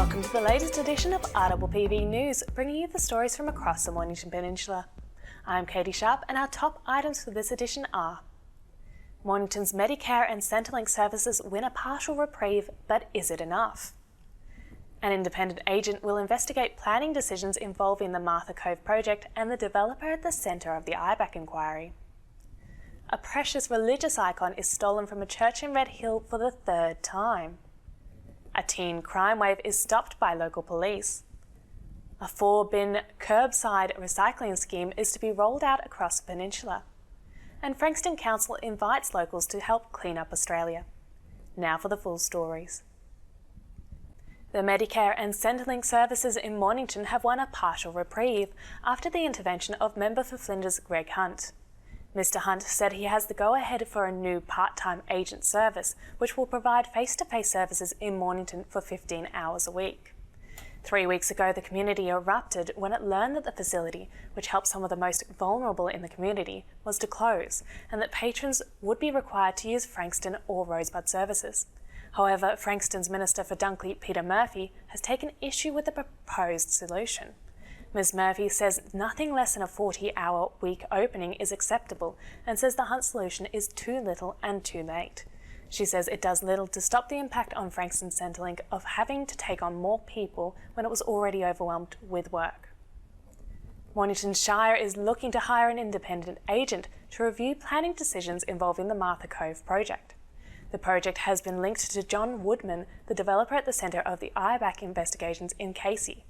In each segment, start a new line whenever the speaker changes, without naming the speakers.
Welcome to the latest edition of RPPV News, bringing you the stories from across the Mornington Peninsula. I'm Katie Sharp, and our top items for this edition are: Mornington's Medicare and Centrelink services win a partial reprieve, but is it enough? An independent agent will investigate planning decisions involving the Martha Cove project and the developer at the centre of the IBAC inquiry. A precious religious icon is stolen from a church in Red Hill for the third time. A teen crime wave is stopped by local police. A 4-bin curbside recycling scheme is to be rolled out across the peninsula. And Frankston Council invites locals to help clean up Australia. Now for the full stories. The Medicare and Centrelink services in Mornington have won a partial reprieve after the intervention of Member for Flinders Greg Hunt. Mr Hunt said he has the go-ahead for a new part-time agent service, which will provide face-to-face services in Mornington for 15 hours a week. 3 weeks ago, the community erupted when it learned that the facility, which helps some of the most vulnerable in the community, was to close, and that patrons would be required to use Frankston or Rosebud services. However, Frankston's Minister for Dunkley, Peter Murphy, has taken issue with the proposed solution. Ms Murphy says nothing less than a 40-hour week opening is acceptable and says the Hunt solution is too little and too late. She says it does little to stop the impact on Frankston Centrelink of having to take on more people when it was already overwhelmed with work. Mornington Shire is looking to hire an independent agent to review planning decisions involving the Martha Cove project. The project has been linked to John Woodman, the developer at the centre of the IBAC investigations in Casey.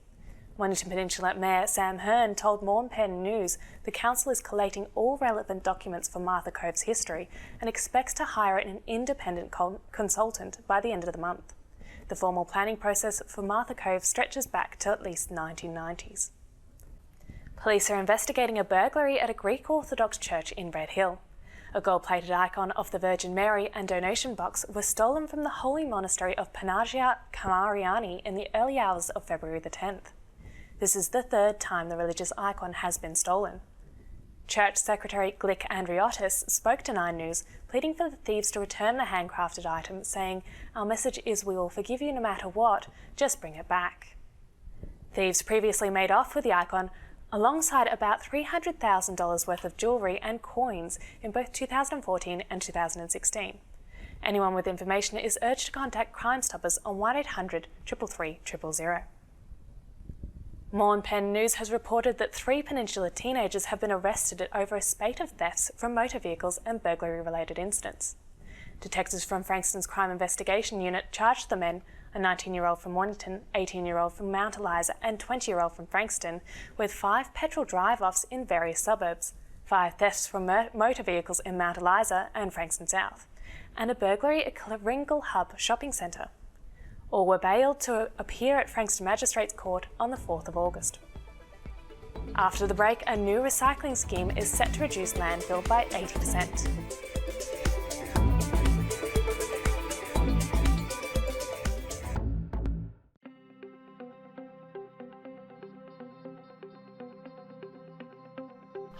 Mornington Peninsula Mayor Sam Hearn told Morn Pen News the council is collating all relevant documents for Martha Cove's history and expects to hire an independent consultant by the end of the month. The formal planning process for Martha Cove stretches back to at least 1990s. Police are investigating a burglary at a Greek Orthodox church in Red Hill. A gold-plated icon of the Virgin Mary and donation box was stolen from the holy monastery of Panagia Kamariani in the early hours of February the 10th. This is the third time the religious icon has been stolen. Church Secretary Glick Andriotis spoke to 9 News, pleading for the thieves to return the handcrafted item, saying, "Our message is we will forgive you no matter what, just bring it back." Thieves previously made off with the icon alongside about $300,000 worth of jewellery and coins in both 2014 and 2016. Anyone with information is urged to contact Crime Stoppers on 1800 333 000. Morn Pen News has reported that 3 Peninsula teenagers have been arrested over a spate of thefts from motor vehicles and burglary-related incidents. Detectives from Frankston's Crime Investigation Unit charged the men, a 19-year-old from Mornington, 18-year-old from Mount Eliza and 20-year-old from Frankston, with 5 petrol drive-offs in various suburbs, 5 thefts from motor vehicles in Mount Eliza and Frankston South, and a burglary at Kringle Hub shopping centre. All were bailed to appear at Frankston Magistrates Court on the 4th of August. After the break, a new recycling scheme is set to reduce landfill by 80%.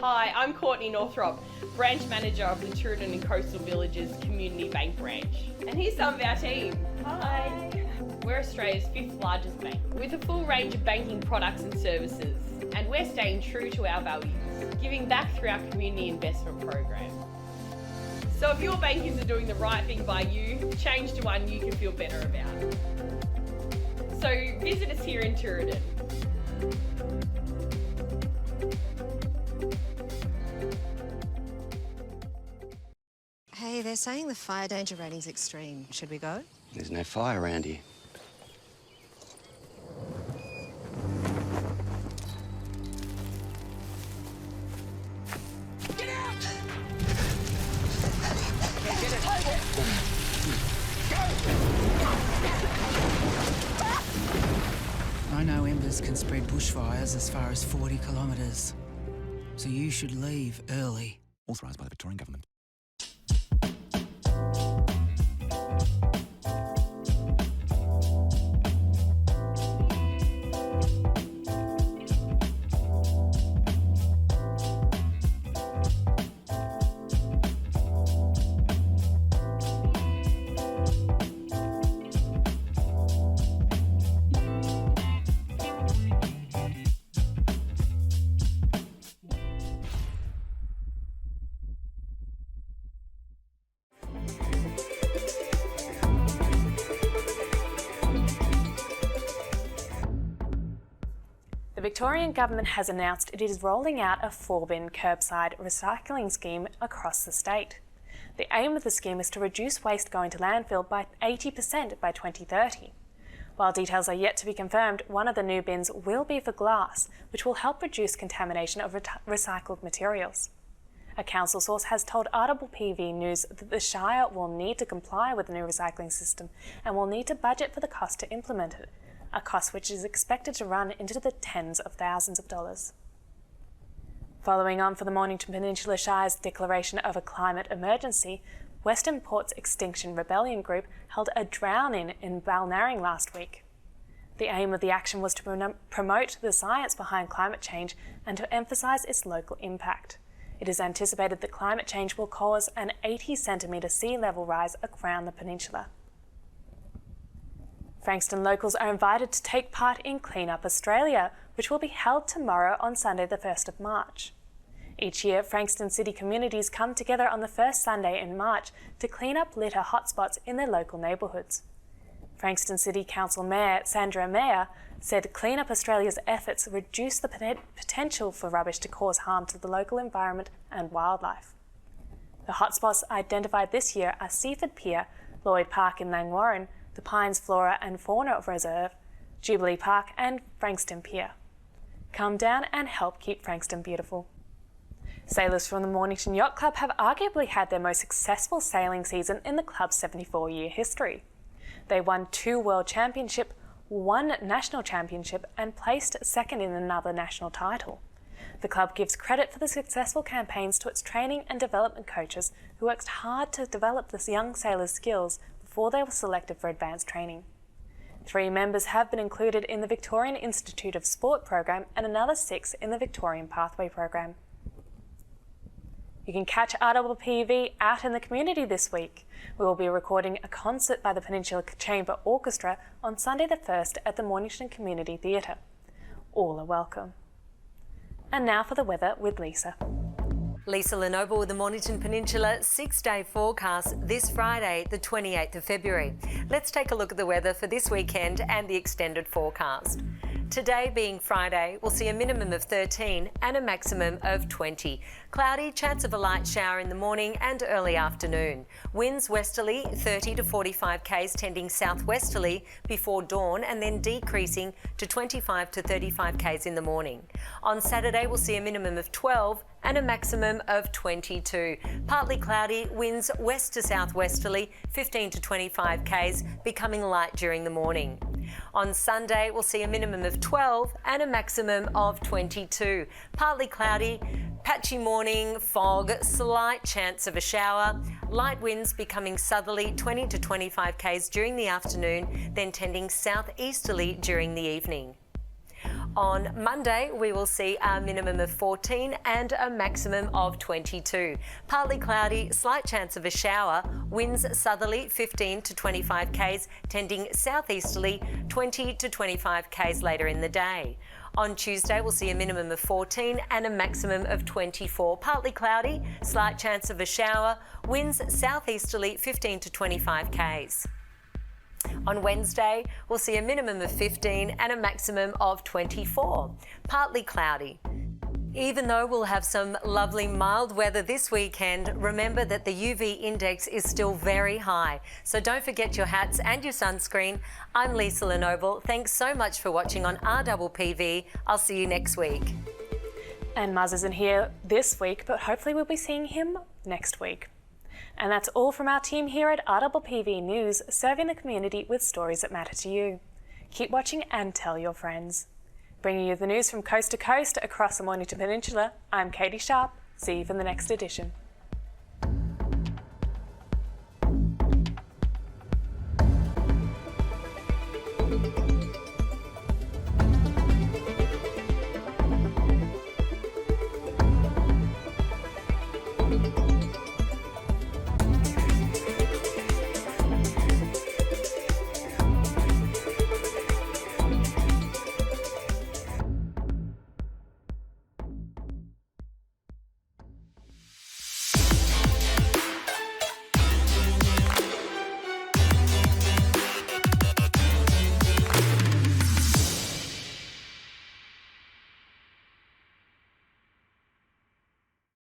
Hi, I'm Courtney Northrop, Branch Manager of the Tooradin and Coastal Villages Community Bank Branch. And here's some of our team. Hi. We're Australia's 5th largest bank, with a full range of banking products and services. And we're staying true to our values, giving back through our community investment program. So if your bank isn't doing the right thing by you, change to one you can feel better about. So visit us here in Tooradin.
Hey, they're saying the fire danger rating's extreme. Should we go?
There's no fire around here.
Get out!
I know embers can spread bushfires as far as 40 kilometres, so you should leave early.
Authorised by the Victorian Government.
The Victorian Government has announced it is rolling out a 4-bin curbside recycling scheme across the state. The aim of the scheme is to reduce waste going to landfill by 80% by 2030. While details are yet to be confirmed, one of the new bins will be for glass, which will help reduce contamination of recycled materials. A council source has told RPPV News that the Shire will need to comply with the new recycling system and will need to budget for the cost to implement it, a cost which is expected to run into the tens of thousands of dollars. Following on from the Mornington Peninsula Shire's declaration of a climate emergency, Western Port's Extinction Rebellion group held a drown-in Balnarring last week. The aim of the action was to promote the science behind climate change and to emphasise its local impact. It is anticipated that climate change will cause an 80-centimetre sea level rise around the peninsula. Frankston locals are invited to take part in Clean Up Australia, which will be held tomorrow on Sunday the 1st of March. Each year, Frankston city communities come together on the first Sunday in March to clean up litter hotspots in their local neighbourhoods. Frankston City Council Mayor Sandra Mayer said Clean Up Australia's efforts reduce the potential for rubbish to cause harm to the local environment and wildlife. The hotspots identified this year are Seaford Pier, Lloyd Park in Langwarrin, the Pines Flora and Fauna Reserve, Jubilee Park and Frankston Pier. Come down and help keep Frankston beautiful. Sailors from the Mornington Yacht Club have arguably had their most successful sailing season in the club's 74-year history. They won 2 World Championships, 1 National Championship and placed second in another national title. The club gives credit for the successful campaigns to its training and development coaches who worked hard to develop the young sailors' skills before they were selected for advanced training. 3 members have been included in the Victorian Institute of Sport program and another 6 in the Victorian Pathway program. You can catch RPPV out in the community this week. We will be recording a concert by the Peninsula Chamber Orchestra on Sunday the 1st at the Mornington Community Theatre. All are welcome. And now for the weather with Lisa.
Lisa Lenoble with the Mornington Peninsula 6-day forecast this Friday, the 28th of February. Let's take a look at the weather for this weekend and the extended forecast. Today being Friday, we'll see a minimum of 13 and a maximum of 20. Cloudy, chance of a light shower in the morning and early afternoon. Winds westerly 30 to 45 k's tending southwesterly before dawn and then decreasing to 25 to 35 k's in the morning. On Saturday, we'll see a minimum of 12 and a maximum of 22. Partly cloudy, winds west to southwesterly 15 to 25 k's, becoming light during the morning. On Sunday, we'll see a minimum of 12 and a maximum of 22. Partly cloudy, patchy morning, fog, slight chance of a shower, light winds becoming southerly 20 to 25 k's during the afternoon, then tending southeasterly during the evening. On Monday, we will see a minimum of 14 and a maximum of 22. Partly cloudy, slight chance of a shower, winds southerly 15 to 25 k's, tending southeasterly 20 to 25 k's later in the day. On Tuesday, we'll see a minimum of 14 and a maximum of 24. Partly cloudy, slight chance of a shower, winds southeasterly 15 to 25 k's. On Wednesday, we'll see a minimum of 15 and a maximum of 24. Partly cloudy. Even though we'll have some lovely mild weather this weekend, remember that the UV index is still very high. So don't forget your hats and your sunscreen. I'm Lisa Lenoble. Thanks so much for watching on RPPV. I'll see you next week.
And Muzz isn't here this week, but hopefully we'll be seeing him next week. And that's all from our team here at RPPV News, serving the community with stories that matter to you. Keep watching and tell your friends. Bringing you the news from coast to coast across the Mornington Peninsula, I'm Katie Sharp. See you for the next edition.